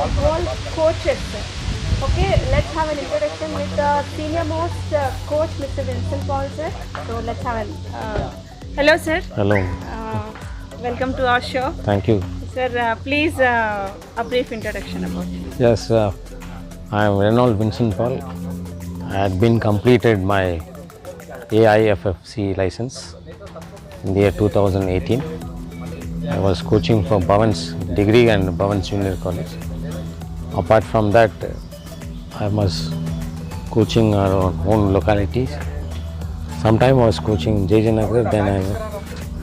football coaches. Okay, let's have an introduction with the senior most coach, Mr. Vincent Paul sir. So let's have an hello sir. Hello, Welcome to our show. thank you. Sir, please a brief introduction about you. Yes, I am Renault Vincent Paul. I had been completed my AIFFC license in the year 2018. I was coaching for Bhavan's degree and Bhavan's Junior College. Apart from that, I was coaching our own localities. Sometime I was coaching JJ Nagar, then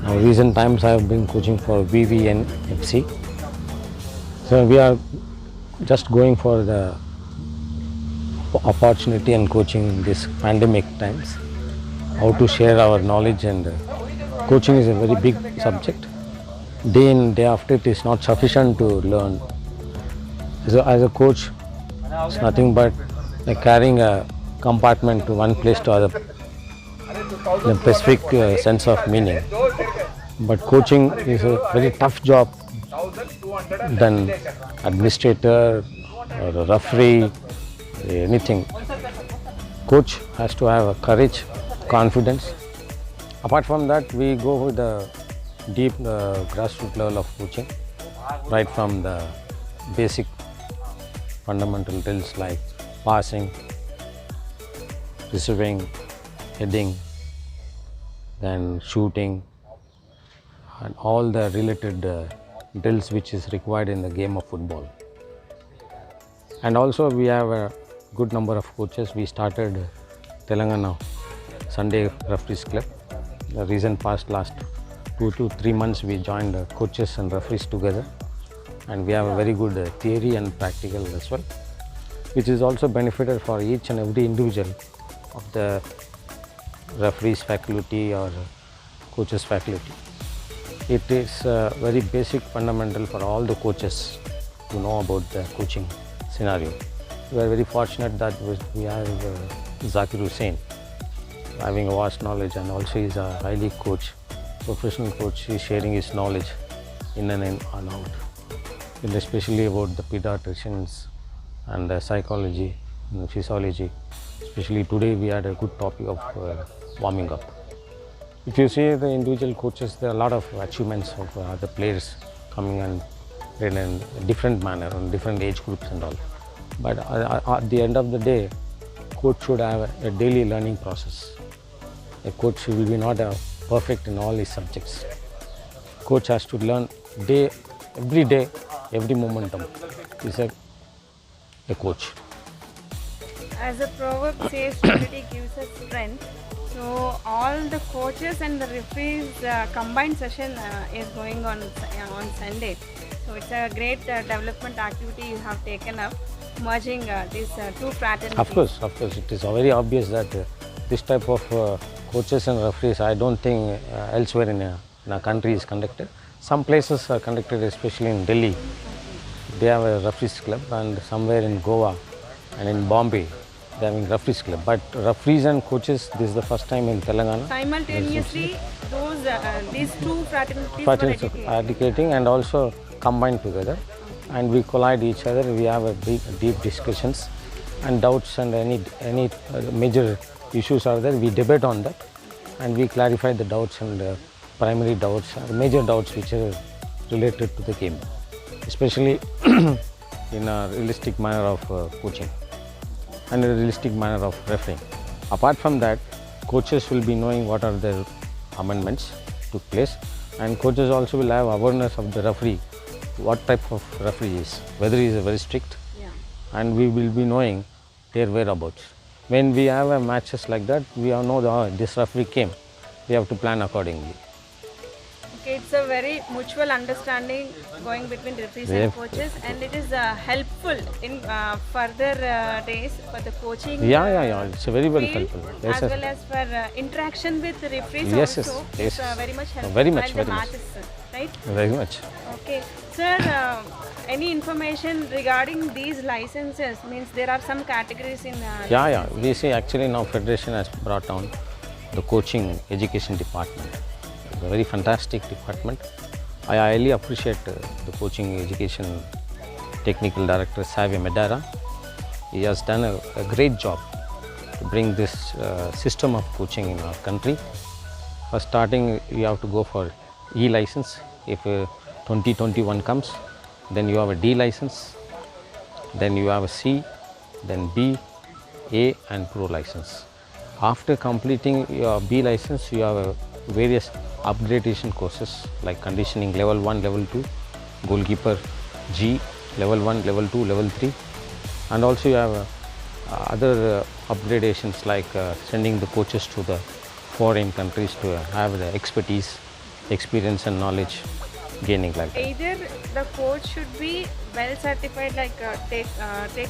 now recent times I have been coaching for VVN FC. So we are just going for the opportunity and coaching in this pandemic times, how to share our knowledge, and coaching is a very big subject. Day in, day after, it is not sufficient to learn. As a coach, it's nothing but like carrying a compartment to one place to other in a specific sense of meaning. But coaching is a very tough job than administrator or a referee, anything. Coach has to have a courage, confidence. Apart from that, we go with the deep grassroots level of coaching, right from the basic fundamental drills like passing, receiving, heading, then shooting, and all the related drills which is required in the game of football. And also we have a good number of coaches. We started Telangana Sunday Referees Club. The recent past last 2 to 3 months we joined coaches and referees together, and we have a very good theory and practical as well, which is also benefited for each and every individual of the referees faculty or coaches faculty. It is very basic fundamental for all the coaches to know about the coaching scenario. We are very fortunate that we have Zakir Hussain having a vast knowledge, and also he is a highly coach, professional coach. He is sharing his knowledge in and out, and especially about the pediatricians and the psychology and the physiology. Especially today we had a good topic of warming up. If you see the individual coaches, there are a lot of achievements of the players coming and in a different manner, on different age groups and all. But at the end of the day, coach should have a daily learning process. A coach will be not perfect in all his subjects. Coach has to learn day, every momentum. Is a coach. As the proverb says, unity gives us strength. So all the coaches and the referees combined session is going on Sunday. So it's a great development activity you have taken up, merging these two fraternities. Of course, it is very obvious that this type of coaches and referees, I don't think elsewhere in a country is conducted. Some places are conducted, especially in Delhi. They have a referees club, and somewhere in Goa and in Bombay they are having referees club. But referees and coaches, this is the first time in Telangana. Simultaneously, these two fraternities are educating and also combined together, and we collide each other. We have a deep discussions and doubts, and any major issues are there, we debate on that, and we clarify the doubts and primary doubts, major doubts which are related to the game, especially in a realistic manner of coaching and a realistic manner of refereeing. Apart from that, coaches will be knowing what are the amendments took place, and coaches also will have awareness of the referee, what type of referee is, whether he is very strict, and we will be knowing their whereabouts. When we have matches like that, we know this referee came, we have to plan accordingly. Okay, it's a very mutual understanding going between referees and coaches, and it is helpful in further days for the coaching. It's very well helpful. Yes, as well as for interaction with the referees also. Yes. It's very much helpful. Very much. Matches, right? Very much. Okay, sir. Any information regarding these licenses? Means there are some categories in. We see actually now Federation has brought down the coaching education department. It's a very fantastic department. I highly appreciate the coaching education technical director Xavier Medara. He has done a great job to bring this system of coaching in our country. For starting, you have to go for E license. If 2021 comes, then you have a D license, then you have a C, then B, A and Pro license. After completing your B license, you have various upgradation courses like conditioning level 1, level 2, goalkeeper G, level 1, level 2, level 3, and also you have other upgradations like sending the coaches to the foreign countries to have the expertise, experience and knowledge gaining like that. Either the coach should be well certified, like take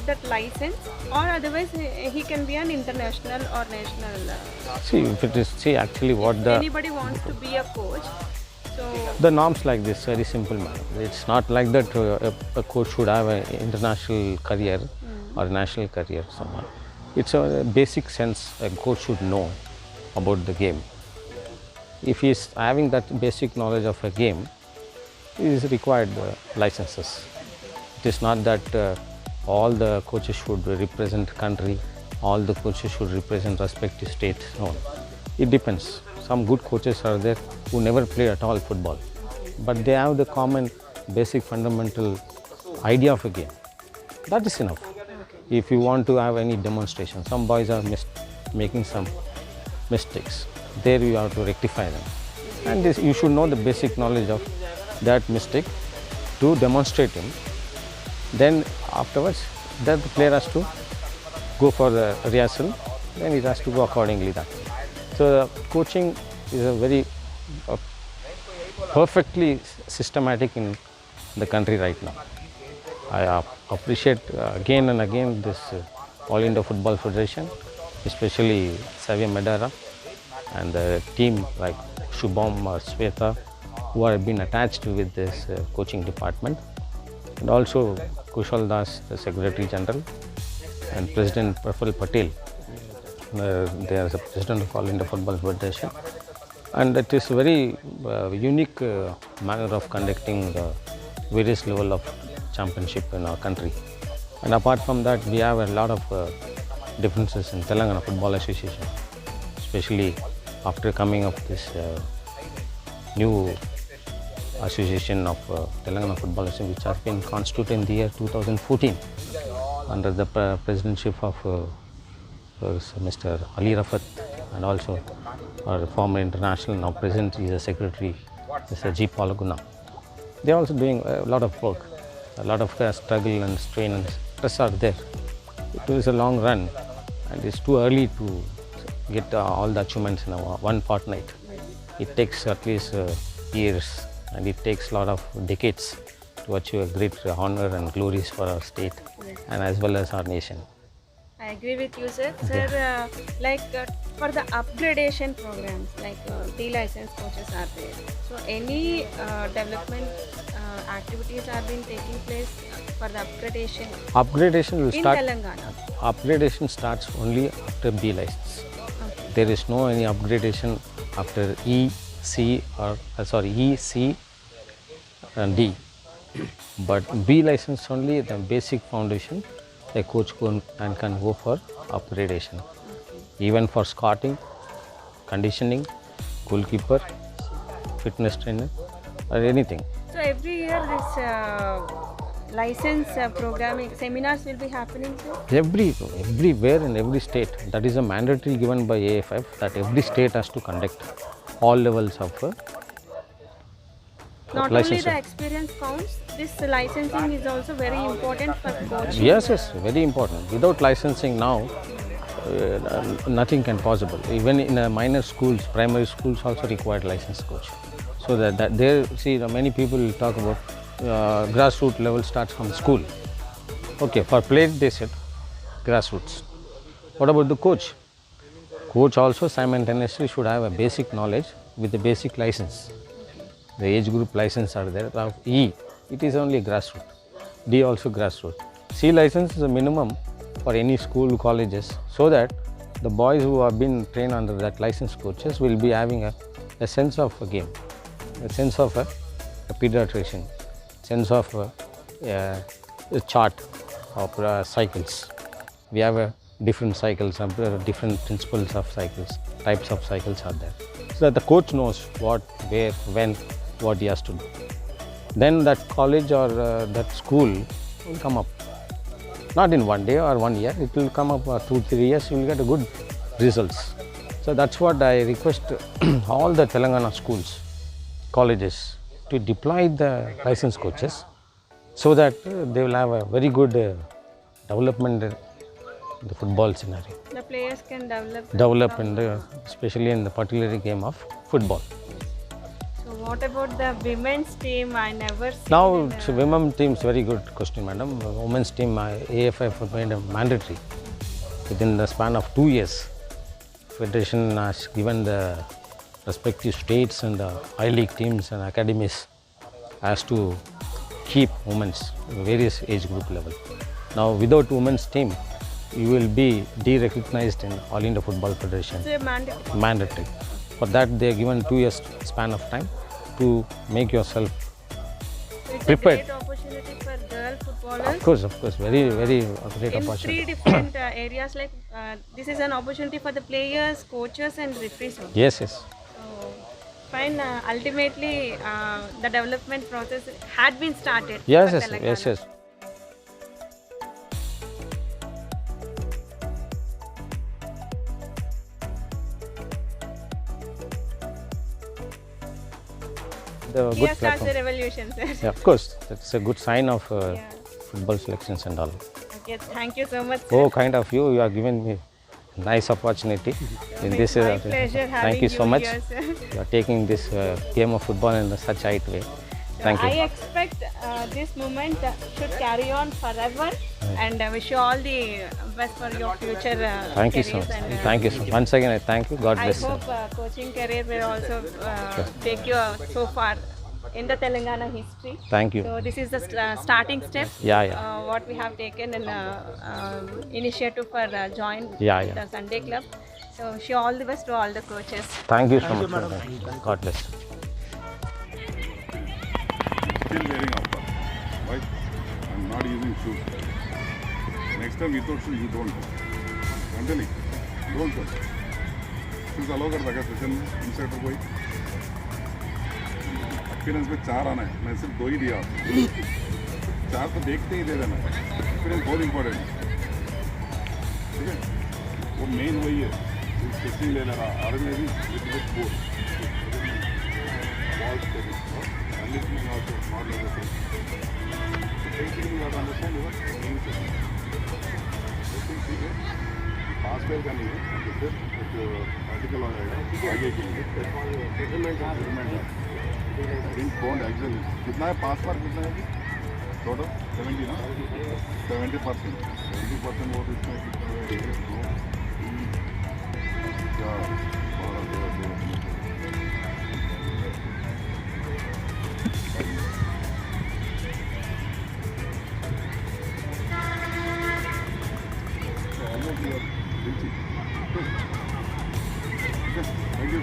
that license, or otherwise he can be an international or national. Actually what If the anybody wants to be a coach, so the norms like this very simple man. It's not like that a coach should have an international career or national career somewhere. It's a basic sense a coach should know about the game. If he is having that basic knowledge of a game, he is required licenses. It is not that all the coaches should represent country, all the coaches should represent respective states. No, it depends. Some good coaches are there who never play at all football, but they have the common basic fundamental idea of a game. That is enough. If you want to have any demonstration, some boys are making some mistakes, there you have to rectify them, and this, you should know the basic knowledge of that mistake to demonstrate him. Then afterwards that the player has to go for the rehearsal, then it has to go accordingly that way. So coaching is a very perfectly systematic in the country right now. I appreciate again and again this All India Football Federation, especially Xavier Medara and the team like Shubham or Sweta, who have been attached with this coaching department, and also Kushal Das, the Secretary General, and President Praful Patel. They are the President of All India Football Federation, and it is a very unique manner of conducting the various level of championship in our country. And apart from that, we have a lot of differences in Telangana Football Association, especially after coming up this new association of Telangana Football Association, which has been constituted in the year 2014 under the presidency of Mr. Ali Rafat, and also our former international, now present is the secretary, Mr. G. Palaguna. They are also doing a lot of work, a lot of struggle and strain and stress are there. It is a long run, and it's too early to get all the achievements in one fortnight. It takes at least years, and it takes a lot of decades to achieve a great honor and glories for our state and as well as our nation. I agree with you, sir. Sir, for the upgradation programs, like D-license coaches are there. So any development activities are being taking place for the upgradation? Upgradation will in start. Telangana. Upgradation starts only after B license. Okay. There is no any upgradation after E, C or E, C and D. But B license only the basic foundation. A coach can go for upgradation. Even for scouting, conditioning, goalkeeper, fitness trainer, or anything. So every year this license programming seminars will be happening, sir? Everywhere in every state. That is a mandatory given by AFF that every state has to conduct all levels of Not licensing. only the experience counts, this licensing is also very important for coaching. Yes, very important. Without licensing now, nothing can possible. Even in minor schools, primary schools also require licensed coach. So that there, see, many people talk about grassroots level starts from school. Okay, for players they said grassroots. What about the coach? Coach also simultaneously should have a basic knowledge with a basic license. The age group license are there. Now E, it is only grassroots. D also grassroots. C license is a minimum for any school, colleges, so that the boys who have been trained under that licensed coaches will be having a sense of a game, a sense of a pediatrician, sense of a chart of cycles. We have different cycles, different principles of cycles, types of cycles are there. So that the coach knows what, where, when, what he has to do. Then that college or that school will come up. Not in one day or 1 year, it will come up 2-3 years, you will get a good results. So that's what I request all the Telangana schools, colleges to deploy the licensed coaches so that they will have a very good development in the football scenario. The players can Develop in the, especially in the particular game of football. So what about the women's team? I never seen Now, in, women's team is very good question, madam. Women's team, AFF made it mandatory. Within the span of 2 years, Federation has given the respective states and the high league teams and academies as to keep women's various age group level. Now, without women's team, you will be de-recognized in All India Football Federation. it's a mandatory. Mandatory. For that, they are given 2 years span of time to make yourself So it's prepared. a great opportunity for girl footballers. Of course, very, very great In opportunity. 3 different areas, like this is an opportunity for the players, coaches and referees also. Yes. So fine, ultimately the development process had been started. Yes. for Telangana. The Here good starts the platform. revolution, sir. Yeah, of course, that's a good sign of Yeah. football selections and all. Okay, thank you so much, sir. Oh, kind of you are giving me nice opportunity in It's this. my pleasure having Thank you so much. here, sir. You are taking this game of football in such height way. Thank I you. expect this moment should carry on forever, and I wish you all the best for your future Thank you so careers. much. And, Thank you so much. Once again, I thank you. God I bless you. hope coaching career will also take you so far in the Telangana history. Thank you. So this is the starting step. Yeah. What we have taken an initiative for join Yeah. the Sunday Club. So wish you all the best to all the coaches. Thank you so much. God bless you. Still wearing outer. Why? I'm not using shoes. Next time without shoes you don't go. I'm telling you, don't go. Shoes allow कर लगा session insert हो गई. Appearance में 4 आना है. मैं सिर्फ 2 ही दिया. 4 तो देखते ही दे देना. Appearance बहुत important है. ठीक है? वो मेन वही है. स्केचिंग लेना था. आर्मी में भी it was bored. Ball spinning. Anything also not like the same. Painting you have to understand what means. ठीक है. पास फेल करनी है. तो फिर एक आर्टिकल आ जाएगा. आगे के लिए. सेटलमेंट है. Didn't bond actually. कितना है पास मार्क कितना है? टोटल 70 ना? 70%. 70% वो इसमें कितना है? क्या? 12 Thank you.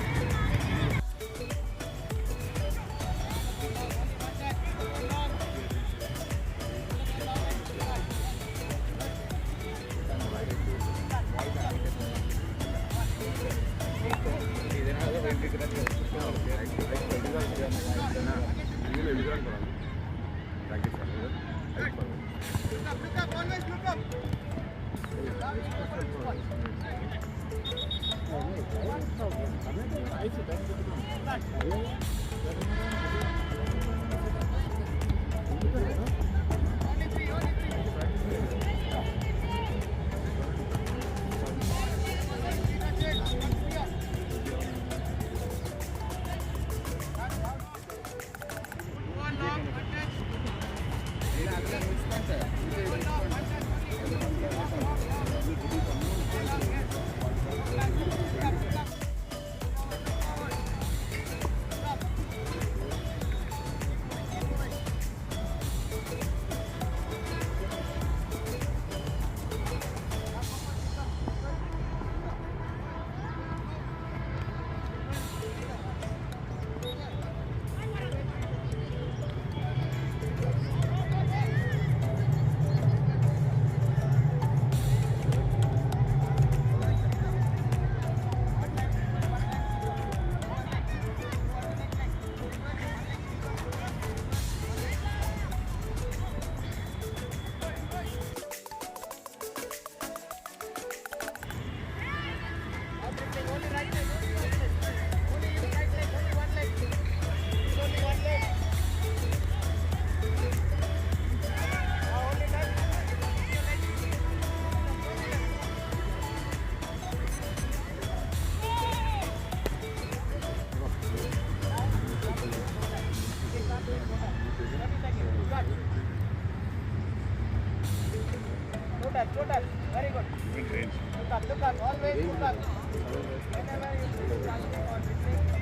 Very good. Even range. Look up, always look up. Whenever you are running or dribbling,